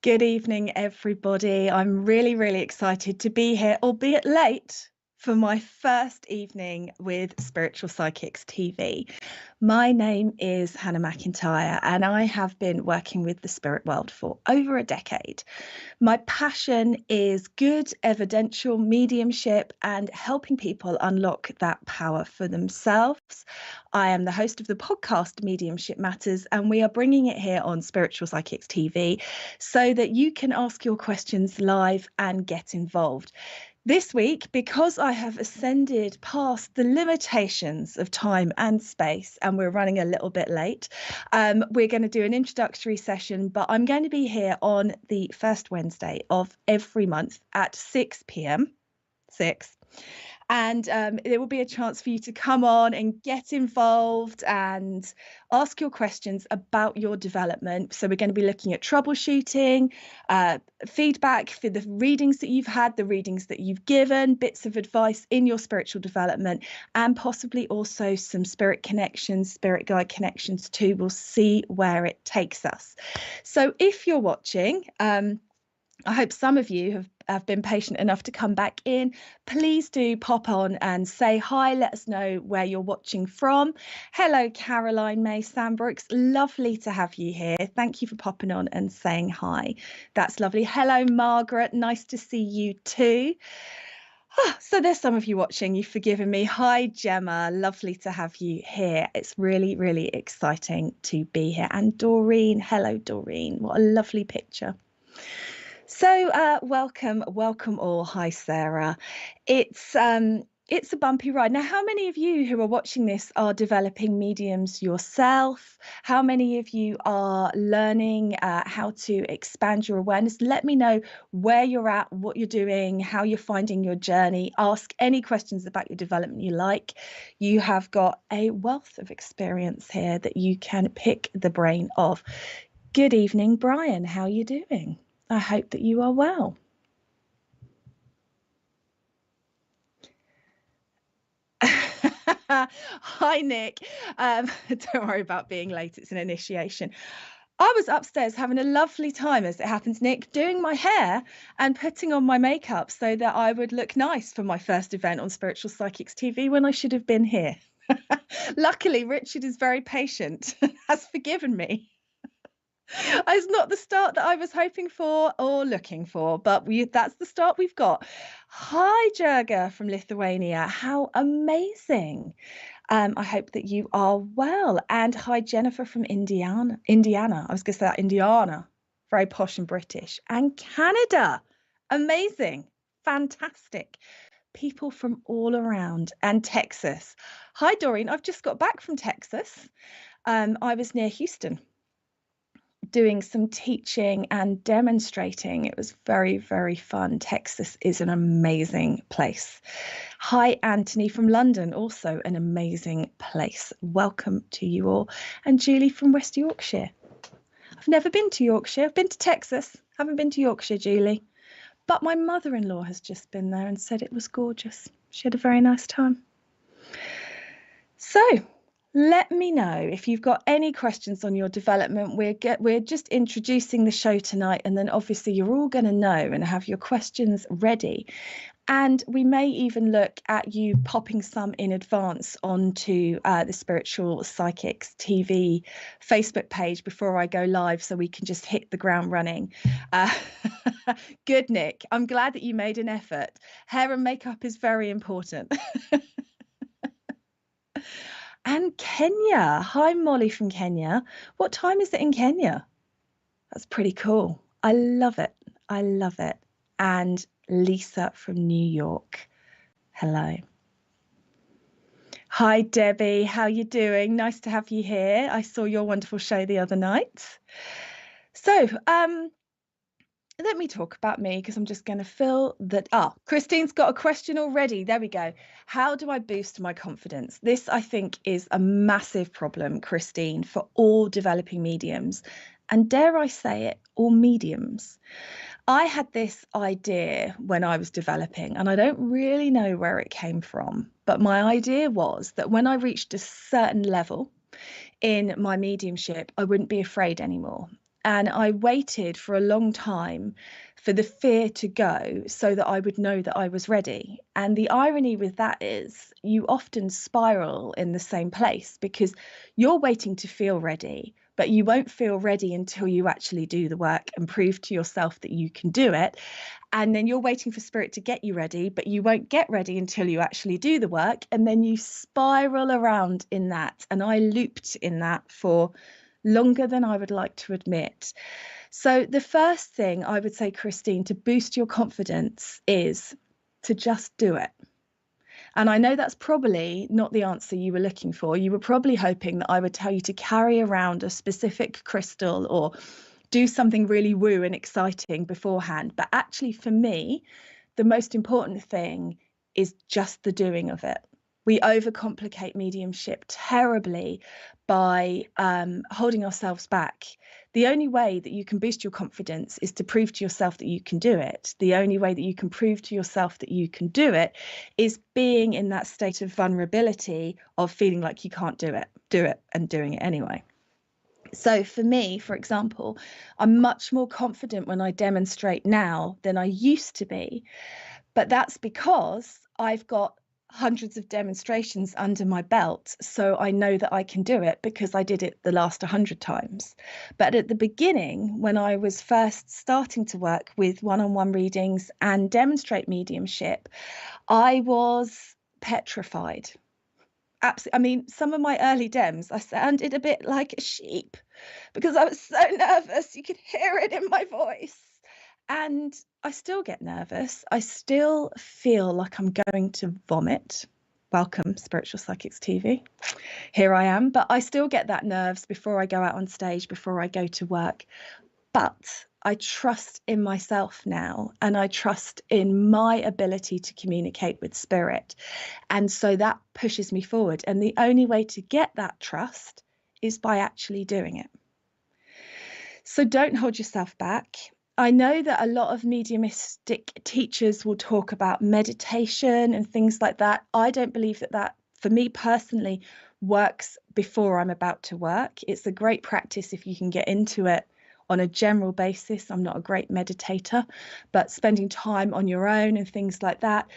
Good evening, everybody. I'm really excited to be here, albeit late, for my first evening with Spiritual Psychics TV. My name is Hannah Macintyre, and I have been working with the spirit world for over a decade. My passion is good evidential mediumship and helping people unlock that power for themselves. I am the host of the podcast Mediumship Matters, and we are bringing it here on Spiritual Psychics TV so that you can ask your questions live and get involved. This week, because I have ascended past the limitations of time and space, and we're running a little bit late, we're going to do an introductory session, but I'm going to be here on the first Wednesday of every month at 6 p.m. And there will be a chance for you to come on and get involved and ask your questions about your development. So we're going to be looking at troubleshooting, feedback for the readings that you've had, the readings that you've given, bits of advice in your spiritual development, and possibly also some spirit connections, spirit guide connections too. We'll see where it takes us. So if you're watching, I hope some of you have been patient enough to come back in. Please do pop on and say hi. Let us know where you're watching from. Hello, Caroline May Sandbrooks. Lovely to have you here. Thank you for popping on and saying hi. That's lovely. Hello, Margaret. Nice to see you too. So there's some of you watching. You've forgiven me. Hi, Gemma. Lovely to have you here. It's really exciting to be here. And Doreen. Hello, Doreen. What a lovely picture. So welcome all. Hi, Sarah. It's a bumpy ride. Now, how many of you who are watching this are developing mediums yourself? How many of you are learning how to expand your awareness? Let me know where you're at, what you're doing, how you're finding your journey. Ask any questions about your development you like. You have got a wealth of experience here that you can pick the brain of. Good evening, Brian. How are you doing? I hope that you are well. Hi, Nick. Don't worry about being late. It's an initiation. I was upstairs having a lovely time, as it happens, Nick, doing my hair and putting on my makeup so that I would look nice for my first event on Spiritual Psychics TV when I should have been here. Luckily, Richard is very patient and has forgiven me. It's not the start that I was hoping for or looking for, but that's the start we've got. Hi, Jurga from Lithuania. How amazing. I hope that you are well. And hi, Jennifer from Indiana. I was going to say that, Indiana. Very posh and British. And Canada. Amazing. Fantastic. People from all around. And Texas. Hi, Doreen. I've just got back from Texas. I was near Houston, doing some teaching and demonstrating. It was very fun. Texas is an amazing place. Hi, Anthony from London, also an amazing place. Welcome to you all. And Julie from West Yorkshire. I've never been to Yorkshire. I've been to Texas. Haven't been to Yorkshire, Julie. But my mother-in-law has just been there and said it was gorgeous. She had a very nice time. So let me know if you've got any questions on your development. We're just introducing the show tonight, and then obviously you're all going to know and have your questions ready. And we may even look at you popping some in advance onto the Spiritual Psychics TV Facebook page before I go live, so we can just hit the ground running. Good, Nick. I'm glad that you made an effort. Hair and makeup is very important. And Kenya. Hi, Molly from Kenya. What time is it in Kenya? That's pretty cool. I love it. I love it. And Lisa from New York. Hello. Hi, Debbie. How you doing? Nice to have you here. I saw your wonderful show the other night. So, let me talk about me, because I'm just going to fill that. Christine's got a question already. There we go. How do I boost my confidence? This, I think, is a massive problem, Christine, for all developing mediums. And dare I say it, all mediums. I had this idea when I was developing, and I don't really know where it came from. But my idea was that when I reached a certain level in my mediumship, I wouldn't be afraid anymore. And I waited for a long time for the fear to go so that I would know that I was ready. And the irony with that is you often spiral in the same place, because you're waiting to feel ready, but you won't feel ready until you actually do the work and prove to yourself that you can do it. And then you're waiting for spirit to get you ready, but you won't get ready until you actually do the work. And then you spiral around in that. And I looped in that for longer than I would like to admit. So the first thing I would say, Christine, to boost your confidence is to just do it. And I know that's probably not the answer you were looking for. You were probably hoping that I would tell you to carry around a specific crystal or do something really woo and exciting beforehand. But actually, for me, the most important thing is just the doing of it. We overcomplicate mediumship terribly by holding ourselves back. The only way that you can boost your confidence is to prove to yourself that you can do it. The only way that you can prove to yourself that you can do it is being in that state of vulnerability of feeling like you can't do it and doing it anyway. So for me, for example, I'm much more confident when I demonstrate now than I used to be. But that's because I've got hundreds of demonstrations under my belt. So I know that I can do it because I did it the last 100 times. But at the beginning, when I was first starting to work with one-on-one readings and demonstrate mediumship, I was petrified. Absolutely. I mean, some of my early dems, I sounded a bit like a sheep because I was so nervous. You could hear it in my voice. And I still get nervous. I still feel like I'm going to vomit. Welcome, Spiritual Psychics TV. Here I am. But I still get that nerves before I go out on stage, before I go to work. But I trust in myself now, and I trust in my ability to communicate with spirit. And so that pushes me forward. And the only way to get that trust is by actually doing it. So don't hold yourself back. I know that a lot of mediumistic teachers will talk about meditation and things like that. I don't believe that for me personally, works before I'm about to work. It's a great practice if you can get into it on a general basis. I'm not a great meditator, but spending time on your own and things like that.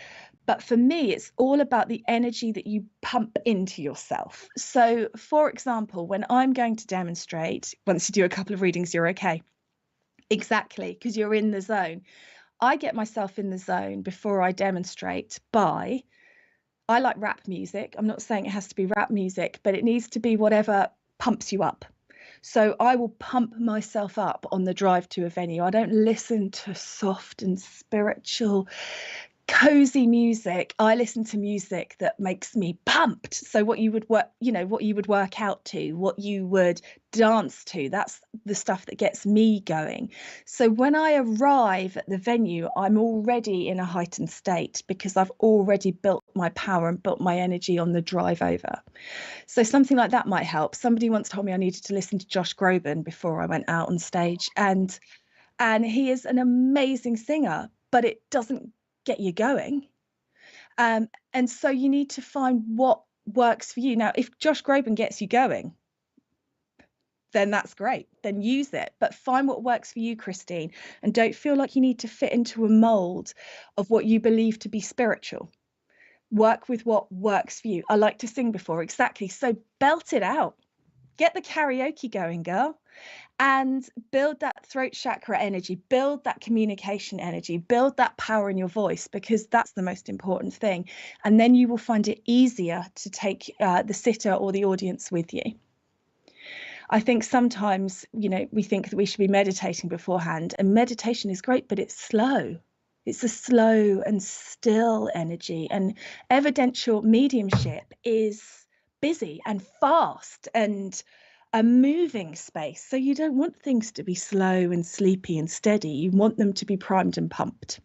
But for me, it's all about the energy that you pump into yourself. So, for example, when I'm going to demonstrate, once you do a couple of readings, you're okay. Exactly, because you're in the zone. I get myself in the zone before I demonstrate by, I like rap music. I'm not saying it has to be rap music, but it needs to be whatever pumps you up. So I will pump myself up on the drive to a venue. I don't listen to soft and spiritual, cozy music. I listen to music that makes me pumped. So what you would work, what you would work out to, what you would dance to, that's the stuff that gets me going. So when I arrive at the venue, I'm already in a heightened state because I've already built my power and built my energy on the drive over. So something like that might help. Somebody once told me I needed to listen to Josh Groban before I went out on stage, and he is an amazing singer, but it doesn't get you going. And so you need to find what works for you. Now, if Josh Groban gets you going, then that's great. Then use it. But find what works for you, Christine. And don't feel like you need to fit into a mold of what you believe to be spiritual. Work with what works for you. I like to sing before. Exactly. So belt it out. Get the karaoke going, girl. And build that throat chakra energy, build that communication energy, build that power in your voice, because that's the most important thing. And then you will find it easier to take the sitter or the audience with you. I think sometimes, we think that we should be meditating beforehand, and meditation is great, but it's slow. It's a slow and still energy. And evidential mediumship is busy and fast and a moving space. So you don't want things to be slow and sleepy and steady. You want them to be primed and pumped.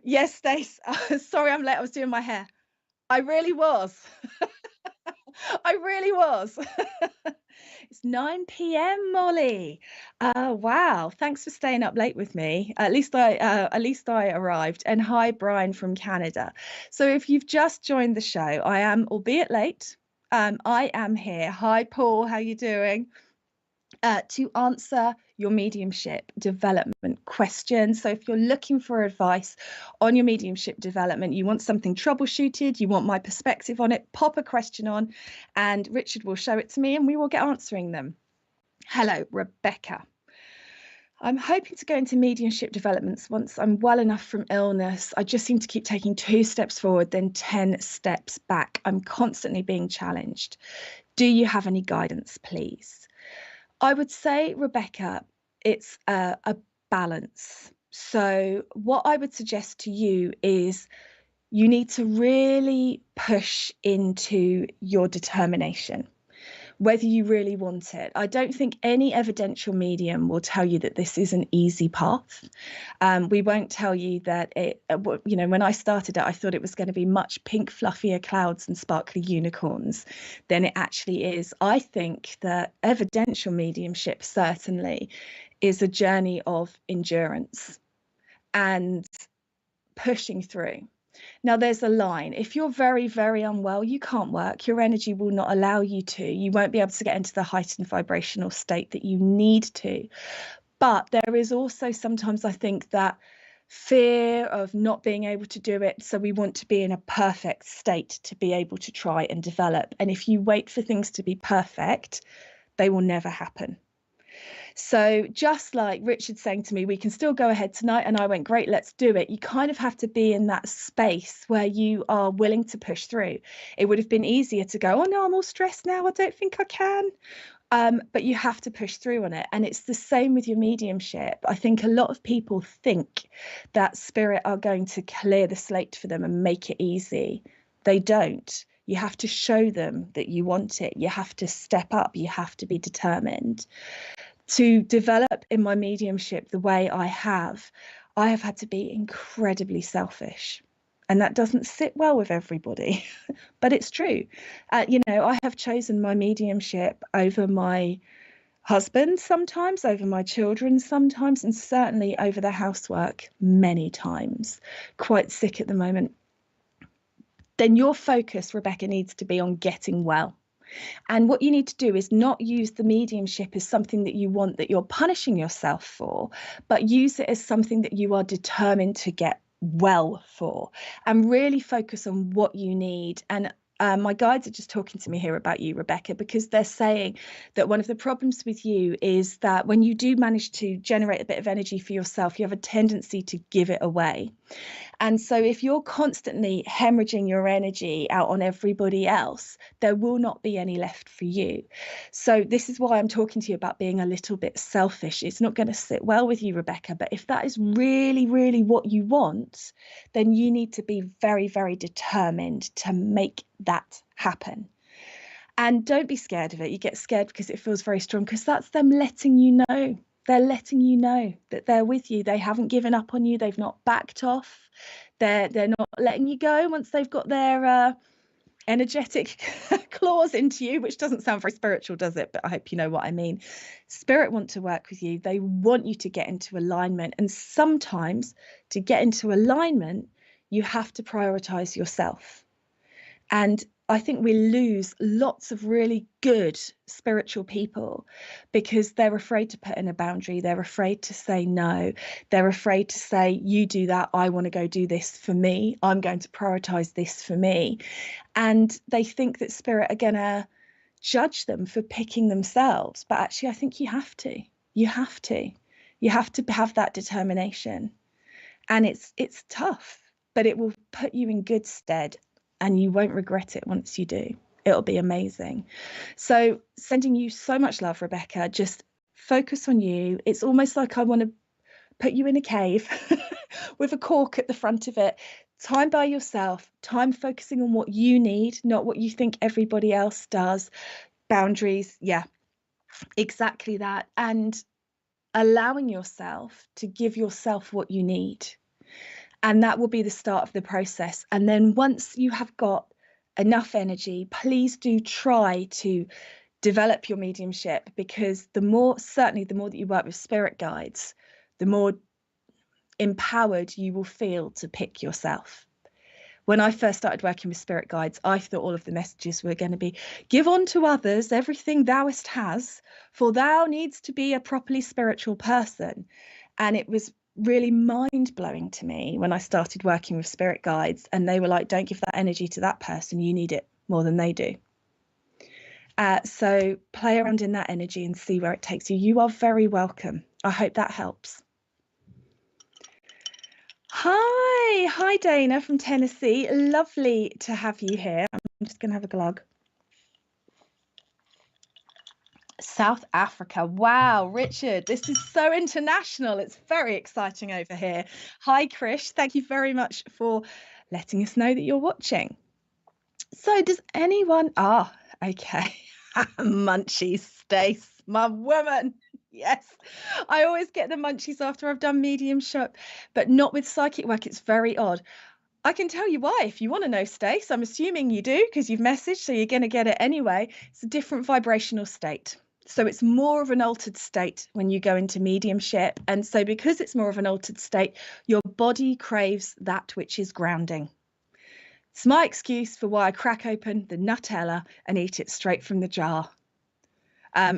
Yes, Stace. Sorry, I'm late. I was doing my hair. I really was. I really was. It's 9 p.m, Molly. Wow. Thanks for staying up late with me. At least I arrived. And hi, Brian from Canada. So if you've just joined the show, I am, albeit late, I am here. Hi, Paul. How you doing? To answer your mediumship development questions. So if you're looking for advice on your mediumship development, you want something troubleshooted, you want my perspective on it, pop a question on and Richard will show it to me and we will get answering them. Hello, Rebecca. I'm hoping to go into mediumship developments once I'm well enough from illness. I just seem to keep taking 2 steps forward, then 10 steps back. I'm constantly being challenged. Do you have any guidance, please? I would say, Rebecca, it's a balance. So what I would suggest to you is you need to really push into your determination, whether you really want it. I don't think any evidential medium will tell you that this is an easy path. We won't tell you that when I started it, I thought it was going to be much pink, fluffier clouds and sparkly unicorns than it actually is. I think that evidential mediumship certainly is a journey of endurance and pushing through. Now, there's a line. If you're very, very unwell, you can't work. Your energy will not allow you to. You won't be able to get into the heightened vibrational state that you need to. But there is also sometimes, I think, that fear of not being able to do it. So we want to be in a perfect state to be able to try and develop. And if you wait for things to be perfect, they will never happen. So just like Richard saying to me, we can still go ahead tonight. And I went, great, let's do it. You kind of have to be in that space where you are willing to push through. It would have been easier to go, oh no, I'm all stressed now, I don't think I can. But you have to push through on it. And it's the same with your mediumship. I think a lot of people think that spirit are going to clear the slate for them and make it easy. They don't. You have to show them that you want it. You have to step up. You have to be determined. To develop in my mediumship the way I have had to be incredibly selfish. And that doesn't sit well with everybody, but it's true. I have chosen my mediumship over my husband sometimes, over my children sometimes, and certainly over the housework many times. Quite sick at the moment. Then your focus, Rebecca, needs to be on getting well. And what you need to do is not use the mediumship as something that you want, that you're punishing yourself for, but use it as something that you are determined to get well for, and really focus on what you need. And my guides are just talking to me here about you, Rebecca, because they're saying that one of the problems with you is that when you do manage to generate a bit of energy for yourself, you have a tendency to give it away. And so if you're constantly hemorrhaging your energy out on everybody else, there will not be any left for you. So this is why I'm talking to you about being a little bit selfish. It's not going to sit well with you, Rebecca. But if that is really, really what you want, then you need to be very, very determined to make that happen. And don't be scared of it. You get scared because it feels very strong, because that's them letting you know. They're letting you know that they're with you. They haven't given up on you. They've not backed off. They're not letting you go once they've got their energetic claws into you, which doesn't sound very spiritual, does it? But I hope you know what I mean. Spirit want to work with you. They want you to get into alignment. And sometimes to get into alignment, you have to prioritize yourself. And I think we lose lots of really good spiritual people because they're afraid to put in a boundary. They're afraid to say no. They're afraid to say, you do that. I want to go do this for me. I'm going to prioritize this for me. And they think that spirit are going to judge them for picking themselves. But actually, I think you have to. You have to. You have to have that determination. And it's tough, but it will put you in good stead. And you won't regret it once you do. It'll be amazing. So sending you so much love, Rebecca. Just focus on you. It's almost like I want to put you in a cave with a cork at the front of it. Time by yourself, time focusing on what you need, not what you think everybody else does. Boundaries, yeah, exactly that. And allowing yourself to give yourself what you need. And that will be the start of the process. And then once you have got enough energy, please do try to develop your mediumship, because the more that you work with spirit guides, the more empowered you will feel to pick yourself. When I first started working with spirit guides, I thought all of the messages were going to be, give unto others everything thouest has, for thou needs to be a properly spiritual person. And it was really mind-blowing to me when I started working with spirit guides, and they were like, don't give that energy to that person, you need it more than they do. So play around in that energy and see where it takes you. You are very welcome. I hope that helps. Hi Dana from Tennessee. Lovely to have you here. I'm just going to have a glug. South Africa. Wow, Richard, this is so international. It's very exciting over here. Hi, Krish. Thank you very much for letting us know that you're watching. So does anyone... okay. Munchies, Stace, my woman. Yes, I always get the munchies after I've done mediumship, but not with psychic work. It's very odd. I can tell you why if you want to know, Stace. I'm assuming you do because you've messaged, so you're going to get it anyway. It's a different vibrational state. So it's more of an altered state when you go into mediumship. And so because it's more of an altered state, your body craves that which is grounding. It's my excuse for why I crack open the Nutella and eat it straight from the jar.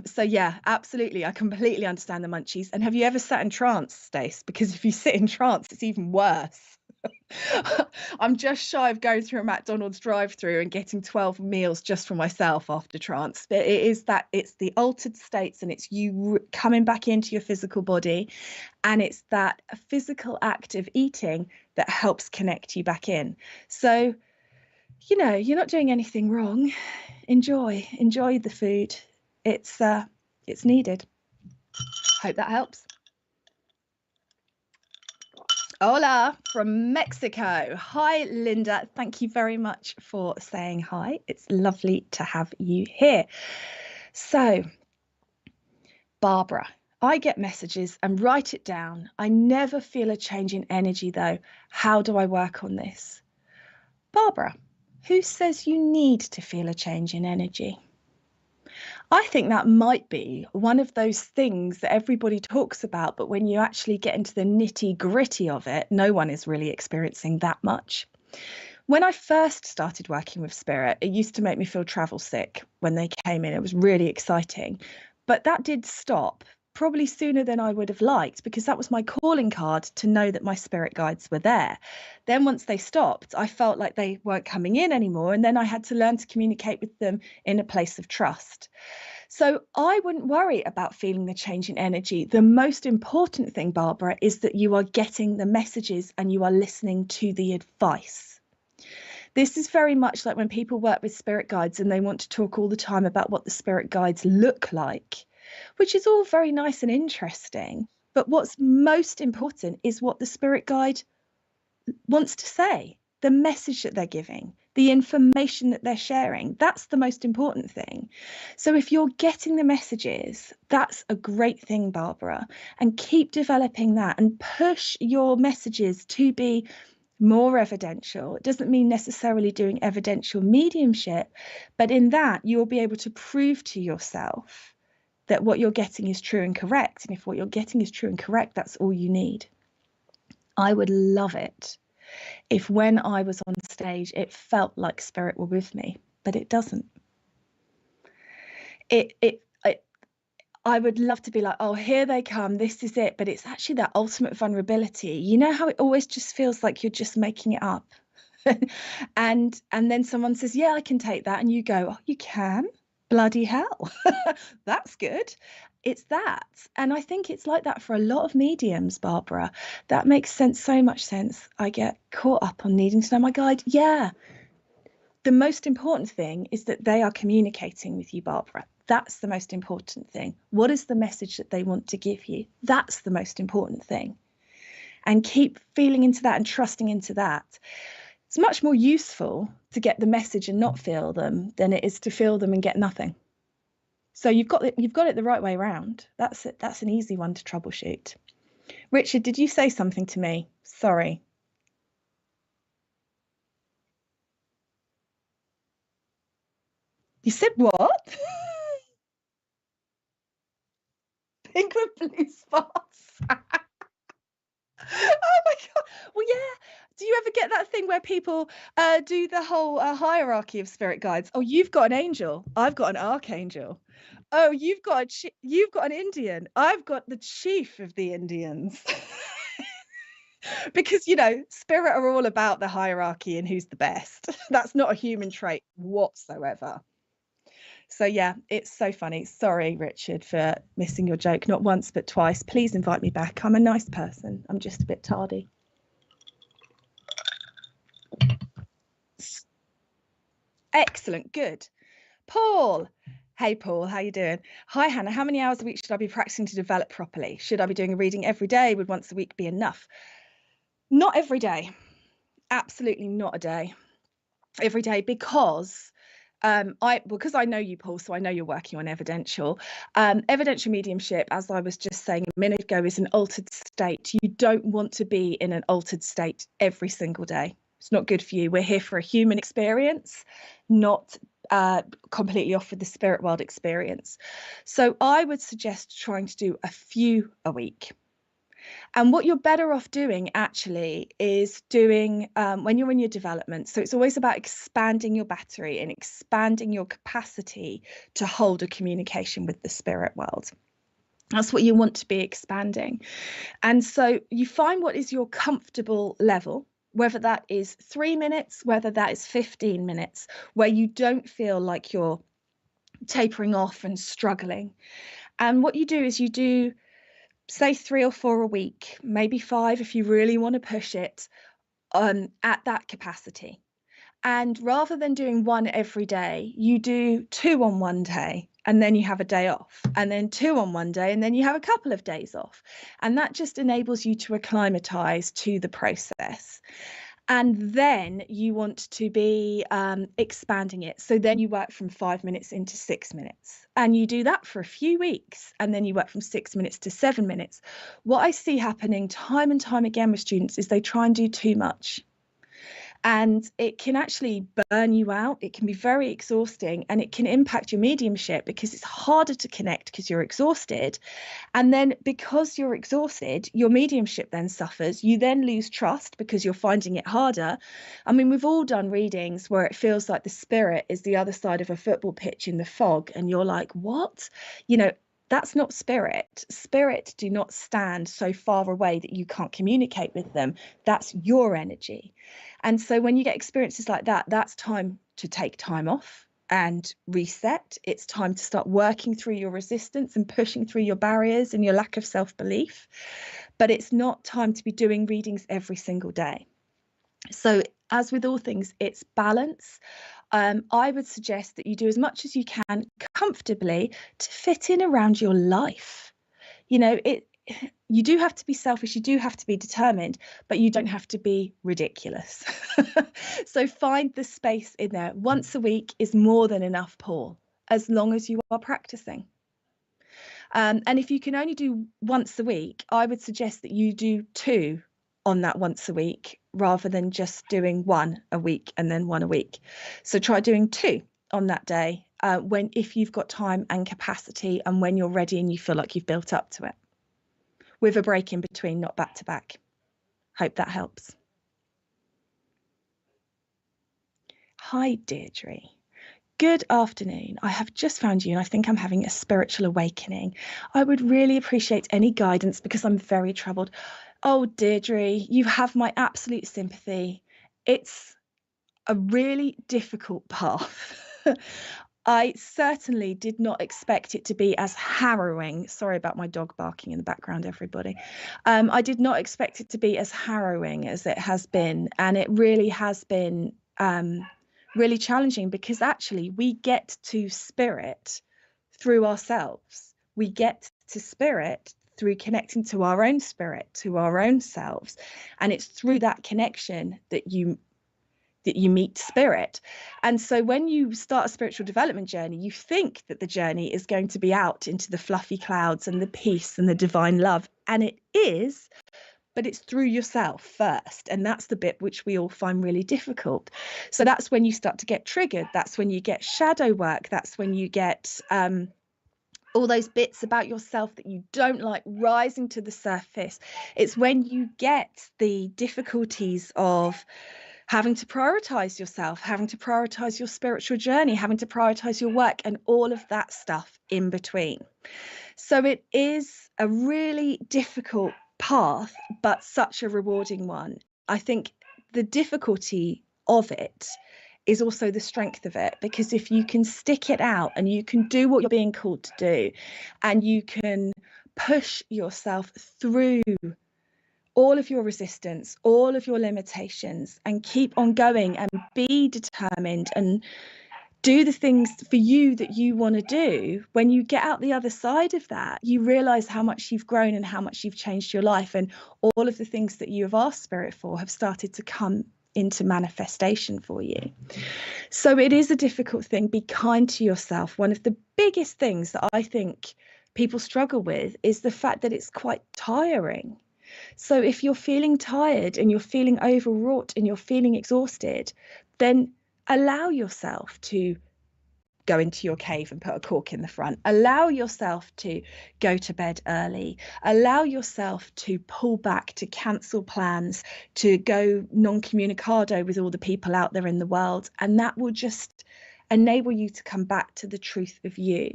So yeah, absolutely. I completely understand the munchies. And have you ever sat in trance, Stace? Because if you sit in trance, it's even worse. I'm just shy of going through a McDonald's drive-through and getting 12 meals just for myself after trance. But it's the altered states, and it's you coming back into your physical body, and it's that physical act of eating that helps connect you back in. So, you know, you're not doing anything wrong. Enjoy the food. It's needed. Hope that helps. Hola from Mexico. Hi, Linda. Thank you very much for saying hi. It's lovely to have you here. So, Barbara, I get messages and write it down. I never feel a change in energy, though. How do I work on this? Barbara, who says you need to feel a change in energy? I think that might be one of those things that everybody talks about, but when you actually get into the nitty-gritty of it, no one is really experiencing that much. When I first started working with spirit, it used to make me feel travel sick when they came in. It was really exciting, but that did stop probably sooner than I would have liked, because that was my calling card to know that my spirit guides were there. Then once they stopped, I felt like they weren't coming in anymore, and then I had to learn to communicate with them in a place of trust. So I wouldn't worry about feeling the change in energy. The most important thing, Barbara, is that you are getting the messages and you are listening to the advice. This is very much like when people work with spirit guides and they want to talk all the time about what the spirit guides look like, which is all very nice and interesting. But what's most important is what the spirit guide wants to say, the message that they're giving, the information that they're sharing. That's the most important thing. So if you're getting the messages, that's a great thing, Barbara, and keep developing that and push your messages to be more evidential. It doesn't mean necessarily doing evidential mediumship, but in that you'll be able to prove to yourself that what you're getting is true and correct. And if what you're getting is true and correct, that's all you need. I would love it if when I was on stage, it felt like spirit were with me, but it doesn't. I would love to be like, oh, here they come, this is it. But it's actually that ultimate vulnerability. You know how it always just feels like you're just making it up. and then someone says, yeah, I can take that. And you go, oh, you can? Bloody hell. That's good. It's that. And I think it's like that for a lot of mediums, Barbara. That makes sense, so much sense. I get caught up on needing to know my guide. Yeah. The most important thing is that they are communicating with you, Barbara. That's the most important thing. What is the message that they want to give you? That's the most important thing. And keep feeling into that and trusting into that. It's much more useful to get the message and not feel them than it is to feel them and get nothing. So you've got it the right way around. That's it. That's an easy one to troubleshoot. Richard, did you say something to me? Sorry. You said what? Pink with blue spots. Oh my God. Well, yeah. Do you ever get that thing where people do the whole hierarchy of spirit guides? Oh, you've got an angel. I've got an archangel. Oh, you've got an Indian. I've got the chief of the Indians. Because, spirit are all about the hierarchy and who's the best. That's not a human trait whatsoever. So yeah, it's so funny. Sorry, Richard, for missing your joke, not once but twice. Please invite me back. I'm a nice person. I'm just a bit tardy. Excellent. Good. Paul. Hey, Paul, how you doing? Hi, Hannah. How many hours a week should I be practicing to develop properly? Should I be doing a reading every day? Would once a week be enough? Not every day. Absolutely not a day. Every day, because I know you, Paul, so I know you're working on evidential. Evidential mediumship, as I was just saying a minute ago, is an altered state. You don't want to be in an altered state every single day. It's not good for you. We're here for a human experience, not completely off with the spirit world experience. So I would suggest trying to do a few a week. And what you're better off doing actually is doing when you're in your development. So it's always about expanding your battery and expanding your capacity to hold a communication with the spirit world. That's what you want to be expanding. And so you find what is your comfortable level, whether that is 3 minutes, whether that is 15 minutes, where you don't feel like you're tapering off and struggling. And what you do is you do, say, 3 or 4 a week, maybe 5 if you really want to push it, at that capacity. And rather than doing 1 every day, you do 2 on one day and then you have a day off, and then 2 on one day and then you have a couple of days off. And that just enables you to acclimatize to the process. And then you want to be expanding it. So then you work from 5 minutes into 6 minutes, and you do that for a few weeks, and then you work from 6 minutes to 7 minutes. What I see happening time and time again with students is they try and do too much. And it can actually burn you out. It can be very exhausting, and it can impact your mediumship because it's harder to connect because you're exhausted. And then because you're exhausted, your mediumship then suffers. You then lose trust because you're finding it harder. I mean, we've all done readings where it feels like the spirit is the other side of a football pitch in the fog, and you're like, what? That's not spirit. Spirit do not stand so far away that you can't communicate with them. That's your energy. And so when you get experiences like that, that's time to take time off and reset. It's time to start working through your resistance and pushing through your barriers and your lack of self-belief. But it's not time to be doing readings every single day. So as with all things, it's balance. I would suggest that you do as much as you can comfortably to fit in around your life. You do have to be selfish, you do have to be determined, but you don't have to be ridiculous. So find the space in there. Once a week is more than enough, Paul, as long as you are practicing. And if you can only do once a week, I would suggest that you do 2 on that once a week rather than just doing 1 a week and then 1 a week. So try doing 2 on that day if you've got time and capacity, and when you're ready and you feel like you've built up to it, with a break in between, not back to back. Hope that helps. Hi, Deirdre. Good afternoon. I have just found you and I think I'm having a spiritual awakening. I would really appreciate any guidance because I'm very troubled. Oh, Deirdre, you have my absolute sympathy. It's a really difficult path. I certainly did not expect it to be as harrowing. Sorry about my dog barking in the background, everybody. I did not expect it to be as harrowing as it has been. And it really has been really challenging, because actually we get to spirit through ourselves. We get to spirit through connecting to our own spirit, to our own selves. And it's through that connection that you meet spirit. And so when you start a spiritual development journey, you think that the journey is going to be out into the fluffy clouds and the peace and the divine love. And it is, but it's through yourself first. And that's the bit which we all find really difficult. So that's when you start to get triggered. That's when you get shadow work. That's when you get all those bits about yourself that you don't like rising to the surface. It's when you get the difficulties of having to prioritize yourself, having to prioritize your spiritual journey, having to prioritize your work, and all of that stuff in between. So it is a really difficult path, but such a rewarding one. I think the difficulty of it is also the strength of it, because if you can stick it out and you can do what you're being called to do, and you can push yourself through all of your resistance, all of your limitations, and keep on going and be determined and do the things for you that you want to do, when you get out the other side of that, you realize how much you've grown and how much you've changed your life, and all of the things that you have asked Spirit for have started to come into manifestation for you. So it is a difficult thing. Be kind to yourself. One of the biggest things that I think people struggle with is the fact that it's quite tiring. So if you're feeling tired and you're feeling overwrought and you're feeling exhausted, then allow yourself to go into your cave and put a cork in the front. Allow yourself to go to bed early. Allow yourself to pull back, to cancel plans, to go non-communicado with all the people out there in the world. And that will just enable you to come back to the truth of you.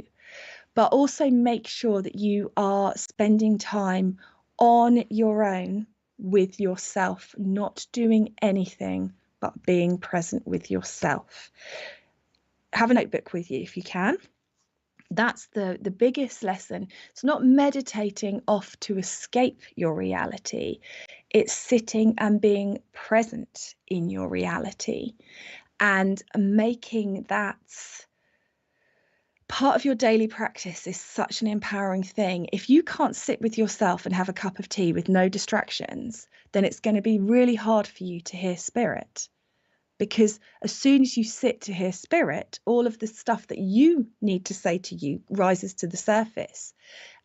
But also make sure that you are spending time on your own with yourself, not doing anything but being present with yourself. Have a notebook with you if you can. That's the biggest lesson. It's not meditating off to escape your reality. It's sitting and being present in your reality and making that part of your daily practice is such an empowering thing. If you can't sit with yourself and have a cup of tea with no distractions, then it's going to be really hard for you to hear Spirit. Because as soon as you sit to hear Spirit, all of the stuff that you need to say to you rises to the surface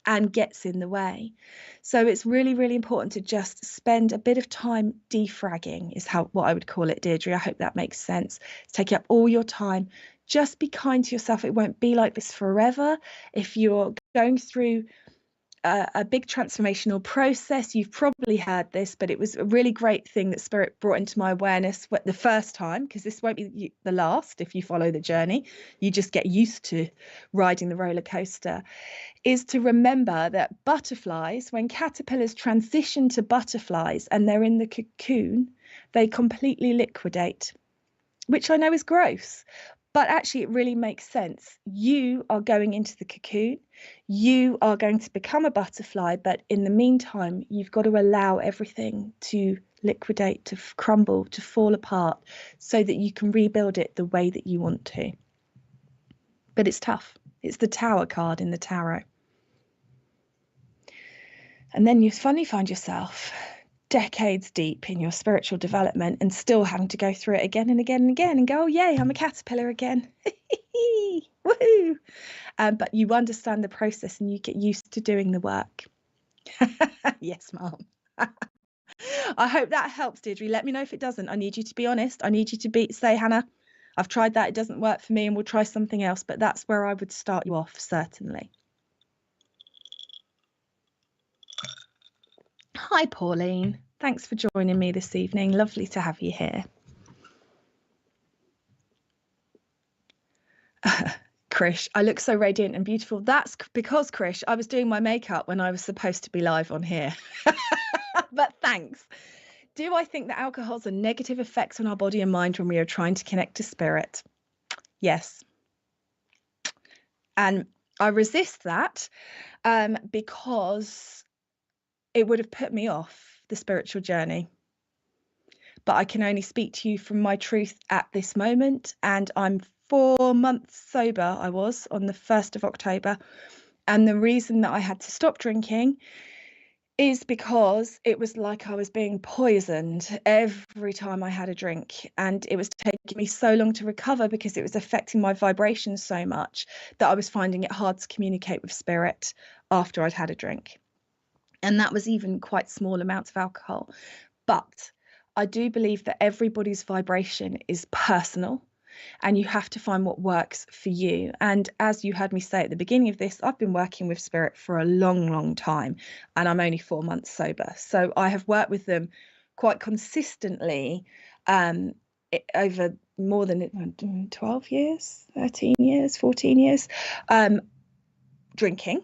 and gets in the way. So it's really, really important to just spend a bit of time defragging, is what I would call it, Deirdre. I hope that makes sense. It's taking up all your time. Just be kind to yourself. It won't be like this forever. If you're going through a big transformational process, you've probably heard this, but it was a really great thing that Spirit brought into my awareness the first time, because this won't be the last if you follow the journey. You just get used to riding the roller coaster, is to remember that butterflies, when caterpillars transition to butterflies and they're in the cocoon, they completely liquidate, which I know is gross. But actually, it really makes sense. You are going into the cocoon. You are going to become a butterfly. But in the meantime, you've got to allow everything to liquidate, to crumble, to fall apart, so that you can rebuild it the way that you want to. But it's tough. It's the Tower card in the tarot. And then you finally find yourself decades deep in your spiritual development and still having to go through it again and again and again and go, oh yay, I'm a caterpillar again. Woohoo! But you understand the process and you get used to doing the work. Yes, Mom. I hope that helps, Deirdre. Let me know if it doesn't. I need you to be honest. I need you to say, Hannah, I've tried that, it doesn't work for me, and we'll try something else. But that's where I would start you off, certainly. Hi, Pauline. Thanks for joining me this evening. Lovely to have you here. Krish, I look so radiant and beautiful. That's because, Krish, I was doing my makeup when I was supposed to be live on here. But thanks. Do I think that alcohol has a negative effect on our body and mind when we are trying to connect to Spirit? Yes. And I resist that because it would have put me off the spiritual journey. But I can only speak to you from my truth at this moment. And I'm 4 months sober. I was on the 1st of October. And the reason that I had to stop drinking is because it was like I was being poisoned every time I had a drink. And it was taking me so long to recover because it was affecting my vibrations so much that I was finding it hard to communicate with Spirit after I'd had a drink. And that was even quite small amounts of alcohol. But I do believe that everybody's vibration is personal. and you have to find what works for you. And as you heard me say at the beginning of this, I've been working with spirit for a long time, and I'm only 4 months sober. So I have worked with them quite consistently over more than 12 years, 13 years, 14 years, drinking.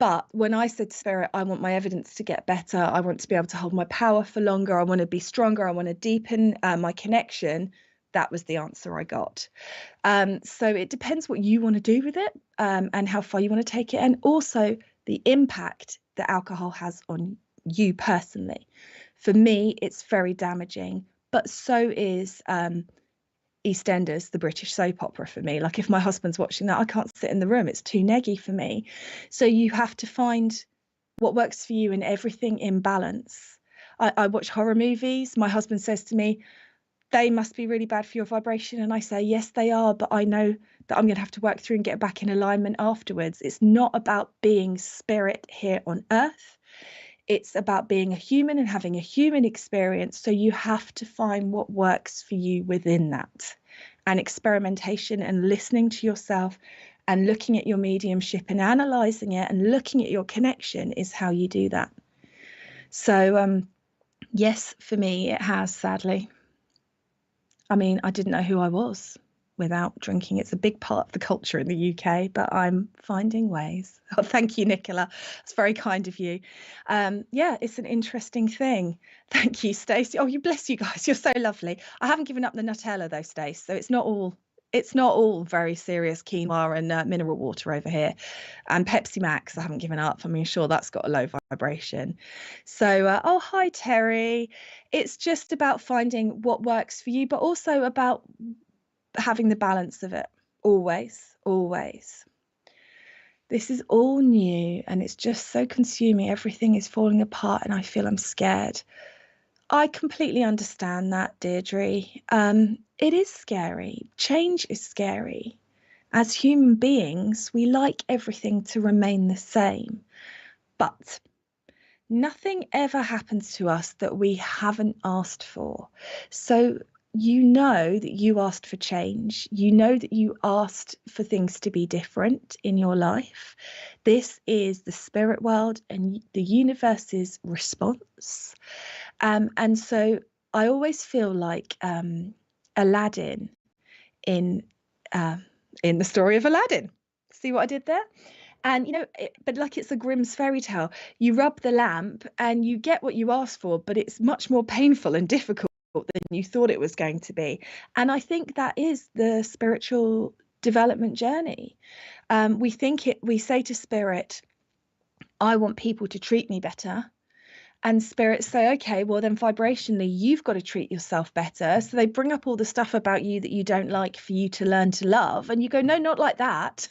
But when I said to spirit, I want my evidence to get better, I want to be able to hold my power for longer, I want to be stronger, I want to deepen my connection, that was the answer I got. So it depends what you want to do with it, and how far you want to take it, and also the impact that alcohol has on you personally. For me, it's very damaging, but so is EastEnders, the British soap opera, for me. Like, if my husband's watching that, I can't sit in the room. It's too neggy for me. So you have to find what works for you, and everything in balance. I watch horror movies. My husband says to me, they must be really bad for your vibration. And I say, yes, they are, but I know that I'm going to have to work through and get back in alignment afterwards. It's not about being spirit here on earth. It's about being a human and having a human experience. So you have to find what works for you within that. And experimentation and listening to yourself and looking at your mediumship and analysing it and looking at your connection is how you do that. So yes, for me, it has, sadly. I mean, I didn't know who I was without drinking. It's a big part of the culture in the UK, but I'm finding ways. Oh, thank you, Nicola. That's very kind of you. Yeah, it's an interesting thing. Thank you, Stacey. Oh, you bless you guys. You're so lovely. I haven't given up the Nutella though, Stacey. So it's not all very serious quinoa and mineral water over here. And Pepsi Max, I haven't given up. I mean, sure, that's got a low vibration. So, oh, hi, Terry. It's just about finding what works for you, but also about having the balance of it. Always. This is all new and it's just so consuming. Everything is falling apart and I feel I'm scared. I completely understand that, Deirdre. It is scary. Change is scary. As human beings, we like everything to remain the same. But nothing ever happens to us that we haven't asked for. So you know that you asked for change. You know that you asked for things to be different in your life. This is the spirit world and the universe's response. And so I always feel like Aladdin in the story of Aladdin. See what I did there? And, but like it's a Grimm's fairy tale, you rub the lamp and you get what you asked for, but it's much more painful and difficult than you thought it was going to be. And I think that is the spiritual development journey. We say to spirit, I want people to treat me better. And spirits say, okay, well then vibrationally, you've got to treat yourself better. So they bring up all the stuff about you that you don't like for you to learn to love. And you go, no, not like that.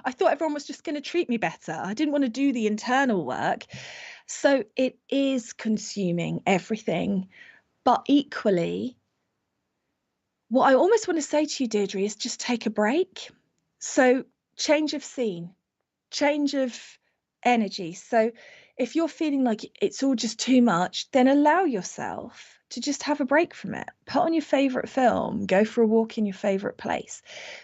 I thought everyone was just going to treat me better. I didn't want to do the internal work. So it is consuming everything. But equally, what I almost want to say to you, Deirdre, is just take a break. So change of scene, change of energy. So if you're feeling like it's all just too much, then allow yourself to just have a break from it. Put on your favorite film, go for a walk in your favorite place.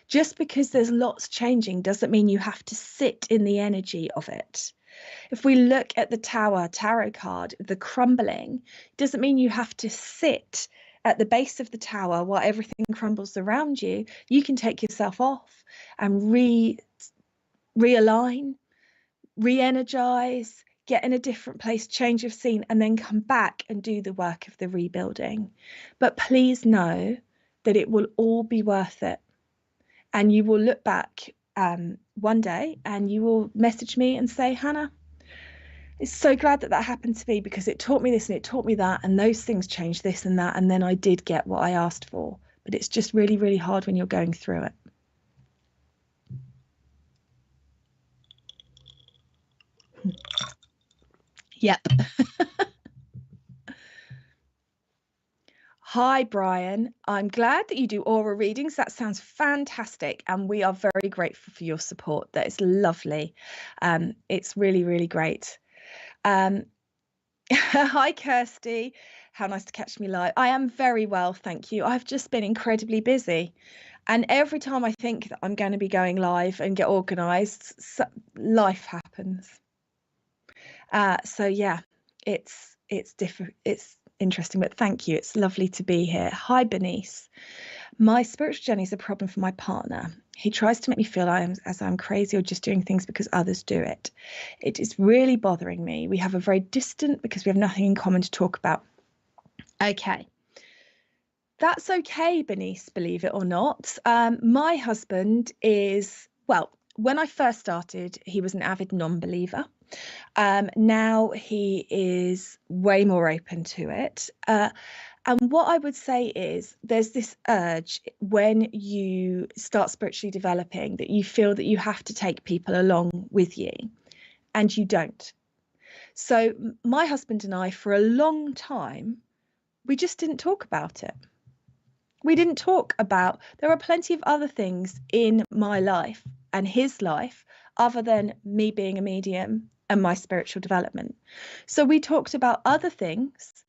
Just because there's lots changing doesn't mean you have to sit in the energy of it. If we look at the Tower tarot card, the crumbling, it doesn't mean you have to sit at the base of the tower while everything crumbles around you. You can take yourself off and realign, re-energize, get in a different place, change of scene, and then come back and do the work of the rebuilding. But please know that it will all be worth it. And you will look back one day and you will message me and say, Hannah, it's so glad that happened to me because it taught me this and it taught me that, and those things changed this and that, and then I did get what I asked for. But it's just really, really hard when you're going through it. Yep. Hi, Brian. I'm glad that you do aura readings. That sounds fantastic. And we are very grateful for your support. That is lovely. It's really, really great. Hi, Kirsty. How nice to catch me live. I am very well, thank you. I've just been incredibly busy. And every time I think that I'm going to be going live and get organised, life happens. So yeah, it's different. It's interesting, but thank you. It's lovely to be here. Hi, Bernice. My spiritual journey is a problem for my partner. He tries to make me feel as I'm crazy or just doing things because others do it. It is really bothering me. We have a very distant because we have nothing in common to talk about. Okay. That's okay, Bernice, believe it or not. My husband is, well, when I first started, he was an avid non-believer. Now he is way more open to it. And what I would say is there's this urge when you start spiritually developing that you feel that you have to take people along with you, and you don't. So my husband and I, for a long time, we just didn't talk about it. We didn't talk about, there are plenty of other things in my life and his life other than me being a medium and my spiritual development. So we talked about other things.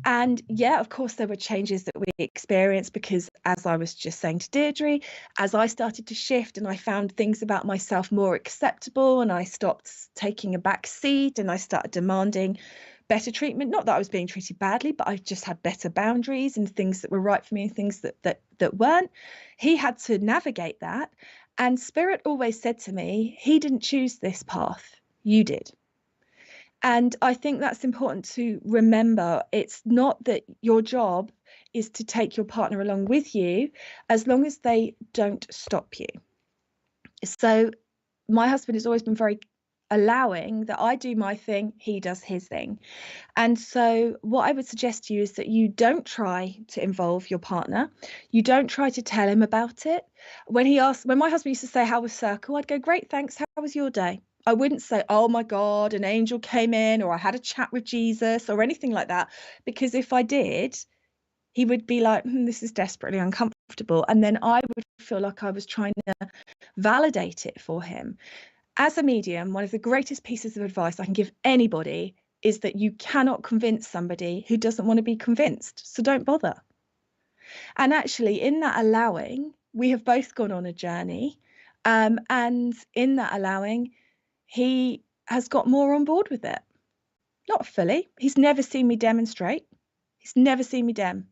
And yeah, of course, there were changes that we experienced because, as I was just saying to Deirdre, as I started to shift and I found things about myself more acceptable and I stopped taking a back seat and I started demanding better treatment. Not that I was being treated badly, but I just had better boundaries and things that were right for me and things that weren't. He had to navigate that. And Spirit always said to me, he didn't choose this path, you did. And I think that's important to remember. It's not that your job is to take your partner along with you, as long as they don't stop you. So my husband has always been very allowing that I do my thing, he does his thing. And so what I would suggest to you is that you don't try to involve your partner. You don't try to tell him about it. When my husband used to say, how was Circle? I'd go, great, thanks. How was your day? I wouldn't say, oh my God, an angel came in, or I had a chat with Jesus, or anything like that. Because if I did, he would be like, this is desperately uncomfortable. And then I would feel like I was trying to validate it for him. As a medium, one of the greatest pieces of advice I can give anybody is that you cannot convince somebody who doesn't want to be convinced. So don't bother. And actually, in that allowing, we have both gone on a journey. And in that allowing, he has got more on board with it. Not fully. He's never seen me demonstrate. He's never seen me dem.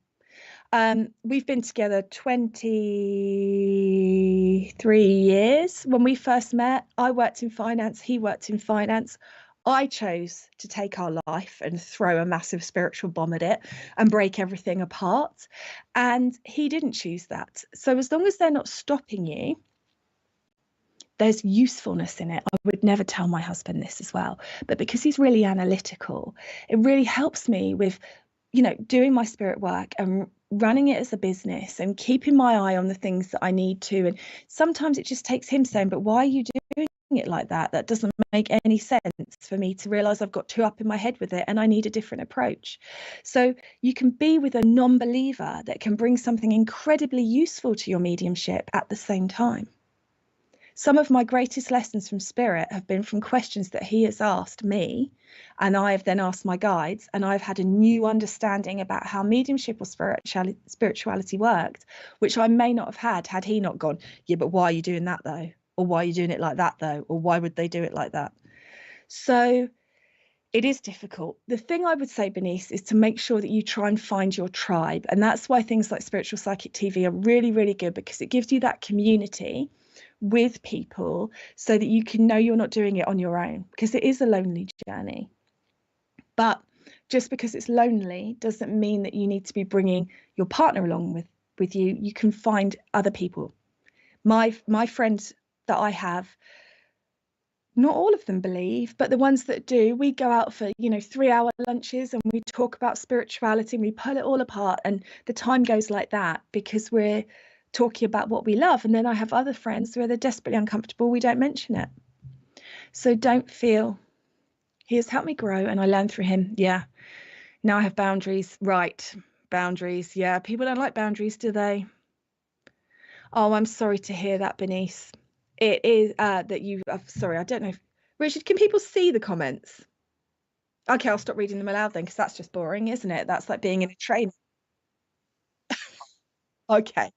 We've been together 23 years. When we first met, I worked in finance, he worked in finance. I chose to take our life and throw a massive spiritual bomb at it and break everything apart. And he didn't choose that. So as long as they're not stopping you, there's usefulness in it. I would never tell my husband this as well, but because he's really analytical, it really helps me with, doing my spirit work and running it as a business and keeping my eye on the things that I need to. And sometimes it just takes him saying, but why are you doing it like that? That doesn't make any sense, for me to realize I've got too up in my head with it and I need a different approach. So you can be with a non-believer that can bring something incredibly useful to your mediumship at the same time. Some of my greatest lessons from Spirit have been from questions that he has asked me, and I have then asked my guides, and I've had a new understanding about how mediumship or spirituality worked, which I may not have had he not gone, yeah, but why are you doing that though? Or why are you doing it like that though? Or why would they do it like that? So it is difficult. The thing I would say, Bernice, is to make sure that you try and find your tribe. And that's why things like Spiritual Psychic TV are really, really good, because it gives you that community with people so that you can know you're not doing it on your own, because it is a lonely journey. But just because it's lonely doesn't mean that you need to be bringing your partner along with you. You can find other people. My friends that I have, not all of them believe, but the ones that do, we go out for 3-hour lunches and we talk about spirituality and we pull it all apart, and the time goes like that because we're talking about what we love. And then I have other friends where they're desperately uncomfortable, we don't mention it. So don't feel. He has helped me grow and I learned through him. Yeah, now I have boundaries. Right, boundaries. Yeah, people don't like boundaries, do they? Oh, I'm sorry to hear that, Bernice. It is that you sorry, I don't know if, Richard, can people see the comments? Okay, I'll stop reading them aloud then, because that's just boring, isn't it? That's like being in a train. Okay.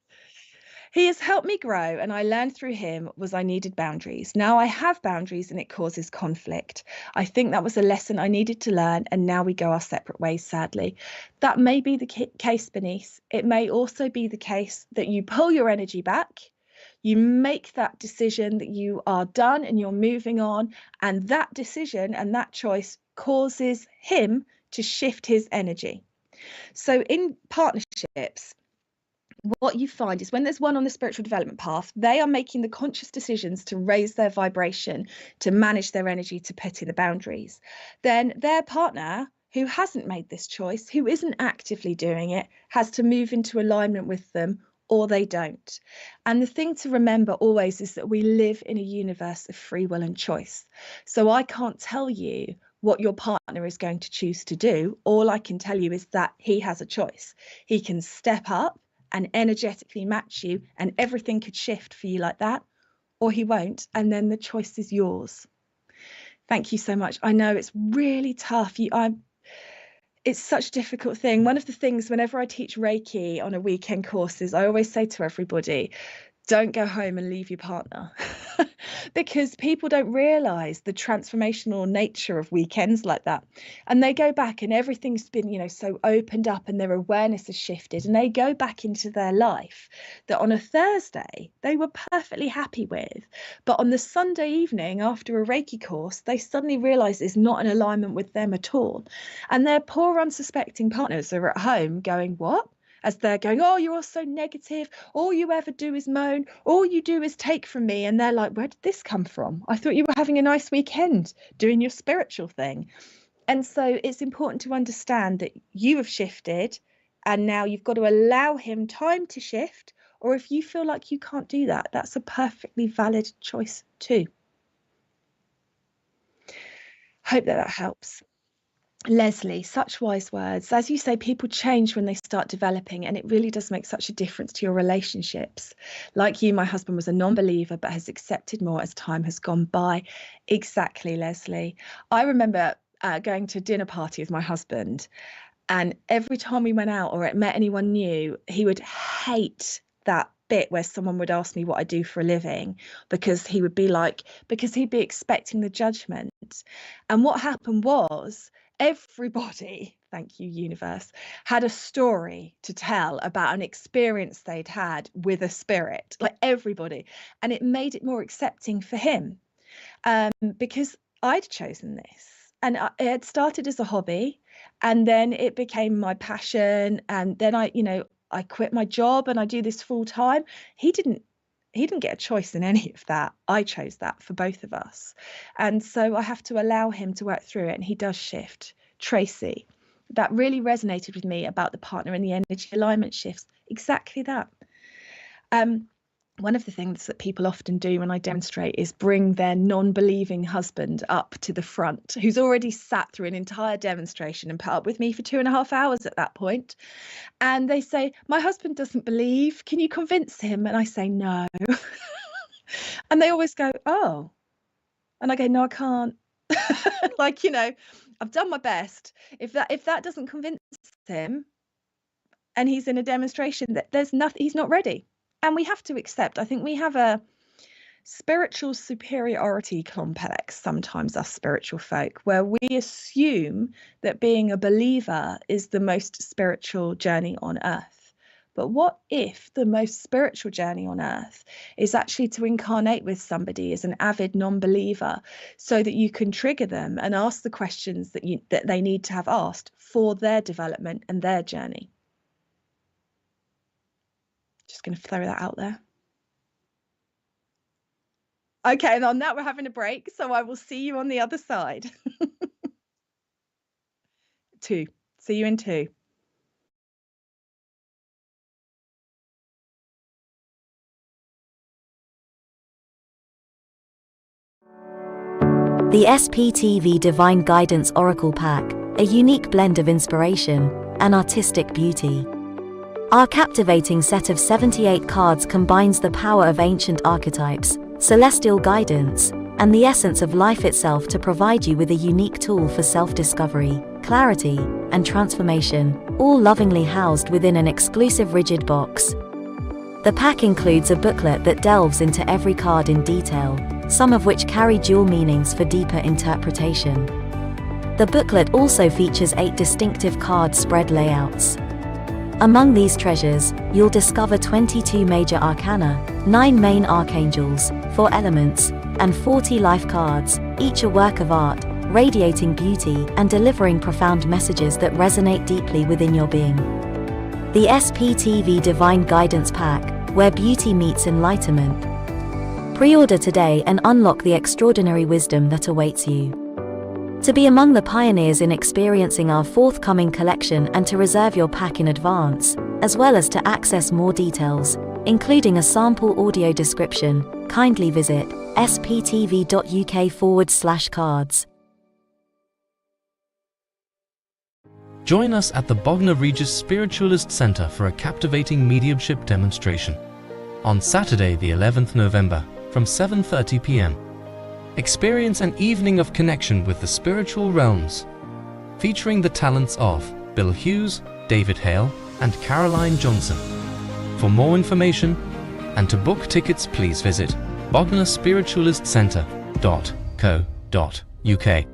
He has helped me grow, and I learned through him was I needed boundaries. Now I have boundaries and it causes conflict. I think that was a lesson I needed to learn, and now we go our separate ways, sadly. That may be the case, Bernice. It may also be the case that you pull your energy back, you make that decision that you are done and you're moving on, and that decision and that choice causes him to shift his energy. So in partnerships, what you find is when there's one on the spiritual development path, they are making the conscious decisions to raise their vibration, to manage their energy, to put in the boundaries. Then their partner, who hasn't made this choice, who isn't actively doing it, has to move into alignment with them, or they don't. And the thing to remember always is that we live in a universe of free will and choice. So I can't tell you what your partner is going to choose to do. All I can tell you is that he has a choice. He can step up and energetically match you, and everything could shift for you like that, or he won't, and then the choice is yours. Thank you so much. I know it's really tough. It's such a difficult thing. One of the things whenever I teach Reiki on a weekend course is I always say to everybody, don't go home and leave your partner. Because people don't realize the transformational nature of weekends like that. And they go back and everything's been, so opened up, and their awareness has shifted, and they go back into their life that on a Thursday they were perfectly happy with. But on the Sunday evening after a Reiki course, they suddenly realize it's not in alignment with them at all. And their poor unsuspecting partners are at home going, what? As they're going, oh, you're all so negative. All you ever do is moan. All you do is take from me. And they're like, where did this come from? I thought you were having a nice weekend doing your spiritual thing. And so it's important to understand that you have shifted, and now you've got to allow him time to shift. Or if you feel like you can't do that, that's a perfectly valid choice too. Hope that helps. Leslie, such wise words. As you say, people change when they start developing, and it really does make such a difference to your relationships. Like you, my husband was a non-believer but has accepted more as time has gone by. Exactly, Leslie. I remember going to a dinner party with my husband, and every time we went out or met anyone new, he would hate that bit where someone would ask me what I do for a living, because he'd be expecting the judgment. And what happened was, everybody, thank you, universe, had a story to tell about an experience they'd had with a spirit, like everybody. And it made it more accepting for him, because I'd chosen this. And it had started as a hobby, and then it became my passion. And then I quit my job and I do this full time. He didn't get a choice in any of that. I chose that for both of us. And so I have to allow him to work through it, and he does shift. Tracy, that really resonated with me about the partner and the energy alignment shifts. Exactly that. One of the things that people often do when I demonstrate is bring their non-believing husband up to the front, who's already sat through an entire demonstration and put up with me for 2.5 hours at that point. And they say, my husband doesn't believe. Can you convince him? And I say, no. And they always go, oh. And I go, no, I can't. I've done my best. If that doesn't convince him, and he's in a demonstration, that there's nothing, he's not ready. And we have to accept, I think we have a spiritual superiority complex sometimes, us spiritual folk, where we assume that being a believer is the most spiritual journey on earth. But what if the most spiritual journey on earth is actually to incarnate with somebody as an avid non-believer, so that you can trigger them and ask the questions that they need to have asked for their development and their journey? Just going to throw that out there. Okay, and on that, we're having a break, so I will see you on the other side. 2. See you in 2. The SPTV Divine Guidance Oracle Pack, a unique blend of inspiration and artistic beauty. Our captivating set of 78 cards combines the power of ancient archetypes, celestial guidance, and the essence of life itself to provide you with a unique tool for self-discovery, clarity, and transformation, all lovingly housed within an exclusive rigid box. The pack includes a booklet that delves into every card in detail, some of which carry dual meanings for deeper interpretation. The booklet also features 8 distinctive card spread layouts. Among these treasures, you'll discover 22 major arcana, 9 main archangels, 4 elements, and 40 life cards, each a work of art, radiating beauty and delivering profound messages that resonate deeply within your being. The SPTV Divine Guidance Pack, where beauty meets enlightenment. Pre-order today and unlock the extraordinary wisdom that awaits you. To be among the pioneers in experiencing our forthcoming collection and to reserve your pack in advance, as well as to access more details, including a sample audio description, kindly visit sptv.uk/cards. Join us at the Bognor Regis Spiritualist Centre for a captivating mediumship demonstration on Saturday, the 11th November, from 7:30 p.m. Experience an evening of connection with the spiritual realms, featuring the talents of Bill Hughes, David Hale, and Caroline Johnson. For more information and to book tickets, please visit bognorspiritualistcentre.co.uk.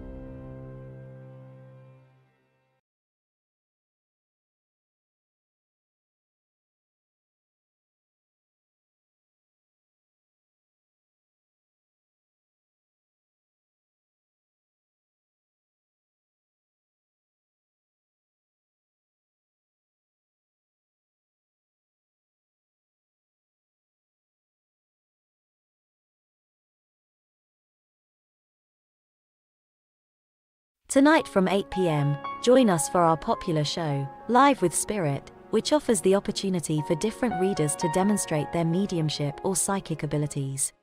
Tonight from 8 p.m, join us for our popular show, Live with Spirit, which offers the opportunity for different readers to demonstrate their mediumship or psychic abilities.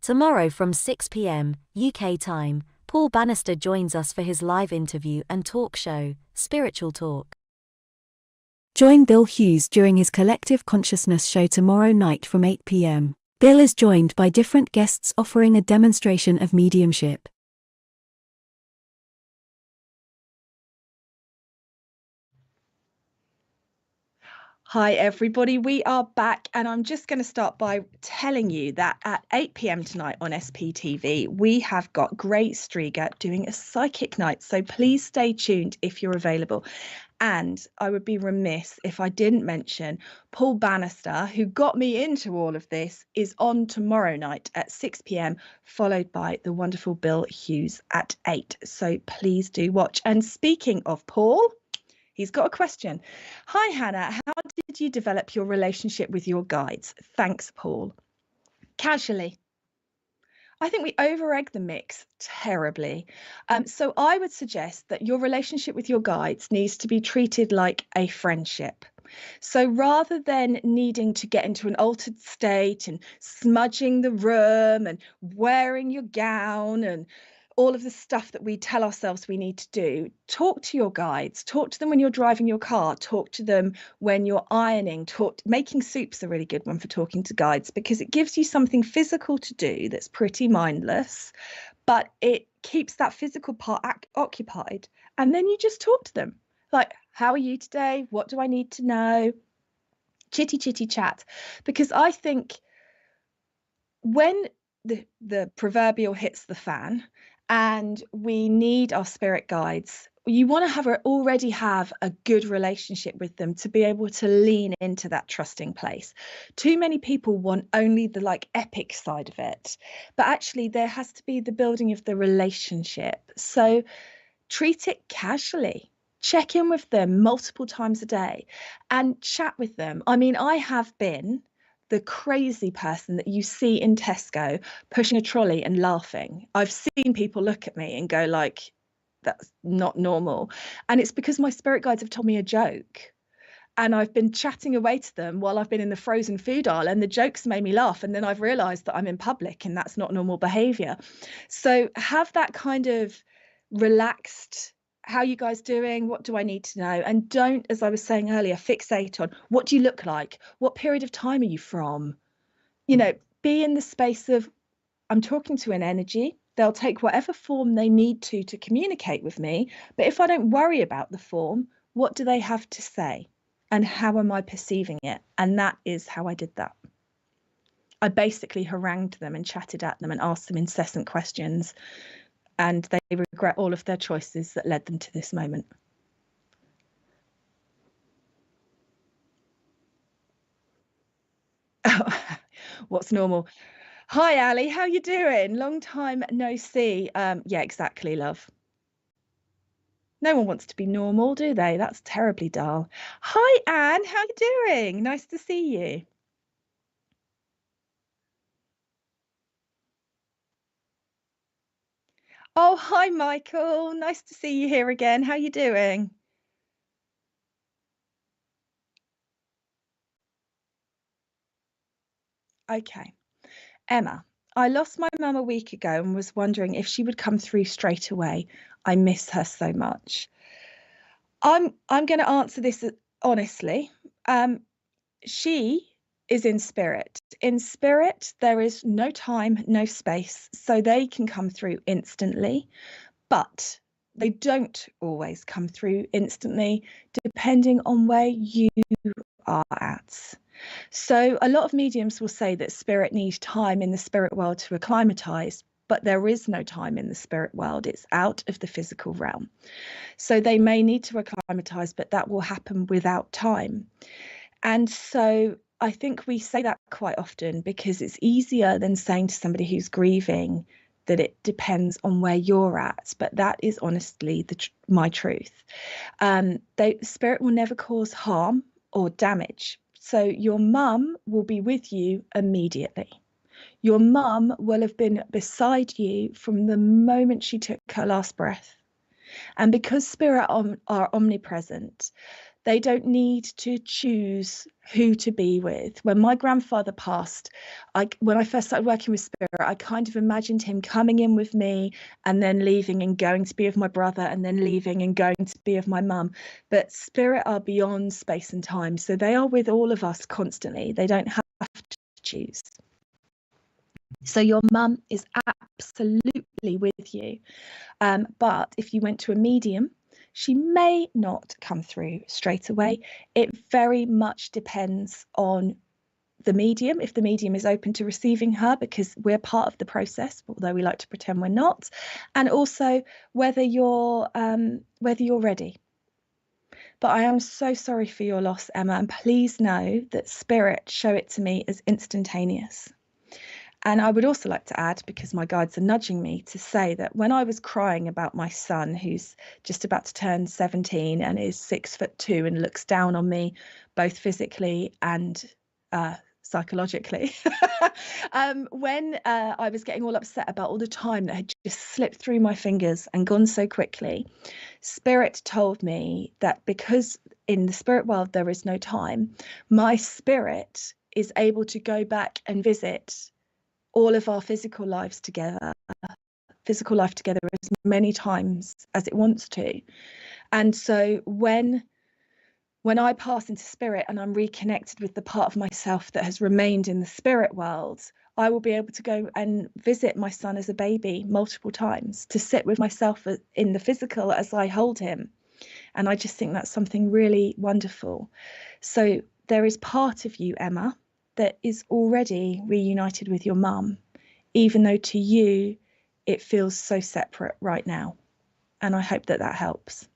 Tomorrow from 6 p.m, UK time, Paul Bannister joins us for his live interview and talk show, Spiritual Talk. Join Bill Hughes during his Collective Consciousness show tomorrow night from 8 p.m. Bill is joined by different guests offering a demonstration of mediumship. Hi everybody, we are back, and I'm just going to start by telling you that at 8 p.m. tonight on SPTV we have got Grace Strieger doing a psychic night, so please stay tuned if you're available. And I would be remiss if I didn't mention Paul Bannister, who got me into all of this, is on tomorrow night at 6 p.m, followed by the wonderful Bill Hughes at 8. So please do watch. And speaking of Paul, he's got a question. Hi, Hannah. How did you develop your relationship with your guides? Thanks, Paul. Casually. I think we over-egg the mix terribly. So I would suggest that your relationship with your guides needs to be treated like a friendship. So rather than needing to get into an altered state and smudging the room and wearing your gown and all of the stuff that we tell ourselves we need to do, talk to your guides, talk to them when you're driving your car, talk to them when you're ironing, making soup's a really good one for talking to guides, because it gives you something physical to do that's pretty mindless, but it keeps that physical part occupied. And then you just talk to them like, how are you today? What do I need to know? Chitty chat. Because I think when the proverbial hits the fan, and we need our spirit guides, you want to already have a good relationship with them to be able to lean into that trusting place. Too many people want only the epic side of it, but actually there has to be the building of the relationship. So treat it casually. Check in with them multiple times a day and chat with them. I mean, I have been the crazy person that you see in Tesco pushing a trolley and laughing. I've seen people look at me and go like, that's not normal. And it's because my spirit guides have told me a joke. And I've been chatting away to them while I've been in the frozen food aisle, and the jokes made me laugh. And then I've realized that I'm in public and that's not normal behavior. So have that kind of relaxed, how are you guys doing? What do I need to know? And don't, as I was saying earlier, fixate on what do you look like? What period of time are you from? You know, be in the space of I'm talking to an energy. They'll take whatever form they need to communicate with me. But if I don't worry about the form, what do they have to say? And how am I perceiving it? And that is how I did that. I basically harangued them and chatted at them and asked them incessant questions. And they regret all of their choices that led them to this moment. What's normal? Hi, Ali. How you doing? Long time no see. Yeah, exactly, love. No one wants to be normal, do they? That's terribly dull. Hi, Anne. How you doing? Nice to see you. Oh, hi, Michael. Nice to see you here again. How you doing? Okay. Emma, I lost my mum a week ago and was wondering if she would come through straight away. I miss her so much. I'm going to answer this honestly. She is in spirit. In spirit, there is no time, no space, so they can come through instantly, but they don't always come through instantly, depending on where you are at. So a lot of mediums will say that spirit needs time in the spirit world to acclimatize, but there is no time in the spirit world. It's out of the physical realm. So they may need to acclimatize, but that will happen without time. And so I think we say that quite often because it's easier than saying to somebody who's grieving that it depends on where you're at. But that is honestly my truth. Spirit will never cause harm or damage. So your mum will be with you immediately. Your mum will have been beside you from the moment she took her last breath. And because spirit are omnipresent, they don't need to choose who to be with. When my grandfather passed, when I first started working with spirit, I kind of imagined him coming in with me and then leaving and going to be with my brother and then leaving and going to be with my mum. But spirit are beyond space and time. So they are with all of us constantly. They don't have to choose. So your mum is absolutely with you. But if you went to a medium, she may not come through straight away. It very much depends on the medium, if the medium is open to receiving her, because we're part of the process, although we like to pretend we're not, and also whether you're ready. But I am so sorry for your loss, Emma, and please know that spirit show it to me as instantaneous. And I would also like to add, because my guides are nudging me to say that when I was crying about my son, who's just about to turn 17 and is 6'2" and looks down on me, both physically and psychologically, when I was getting all upset about all the time that had just slipped through my fingers and gone so quickly, spirit told me that because in the spirit world there is no time, my spirit is able to go back and visit all of our physical life together as many times as it wants to. And so when I pass into spirit and I'm reconnected with the part of myself that has remained in the spirit world, I will be able to go and visit my son as a baby multiple times, to sit with myself in the physical as I hold him. And I just think that's something really wonderful. So there is part of you, Emma, that is already reunited with your mum, even though to you it feels so separate right now. And I hope that helps.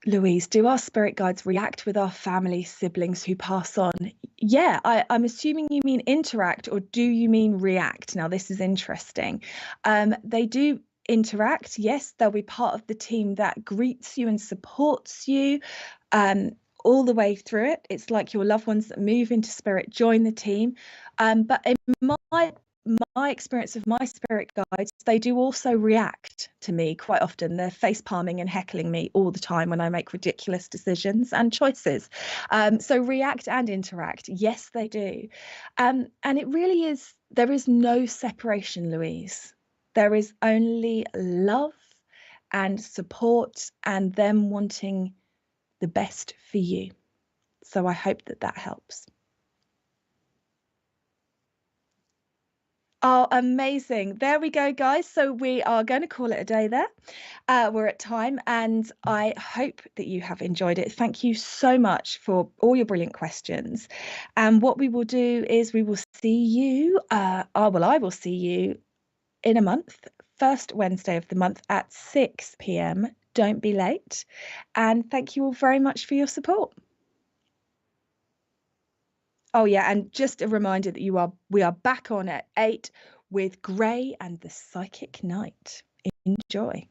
Louise, do our spirit guides react with our family siblings who pass on? Yeah, I'm assuming you mean interact, or do you mean react? Now, this is interesting. They do interact. Yes, they'll be part of the team that greets you and supports you all the way through it. It's like your loved ones that move into spirit join the team. But in my experience of my spirit guides, they do also react to me quite often. They're face palming and heckling me all the time when I make ridiculous decisions and choices. So react and interact, yes, they do. And it really is, there is no separation, Louise. There is only love and support and them wanting the best for you. So I hope that that helps. Oh, amazing. There we go, guys. So we are going to call it a day there. We're at time, and I hope that you have enjoyed it. Thank you so much for all your brilliant questions. And what we will do is we will see you, I will see you in a month, first Wednesday of the month at 6 p.m. Don't be late. And thank you all very much for your support. Oh yeah, and just a reminder that we are back on at 8 with Gray and the Psychic Knight. Enjoy.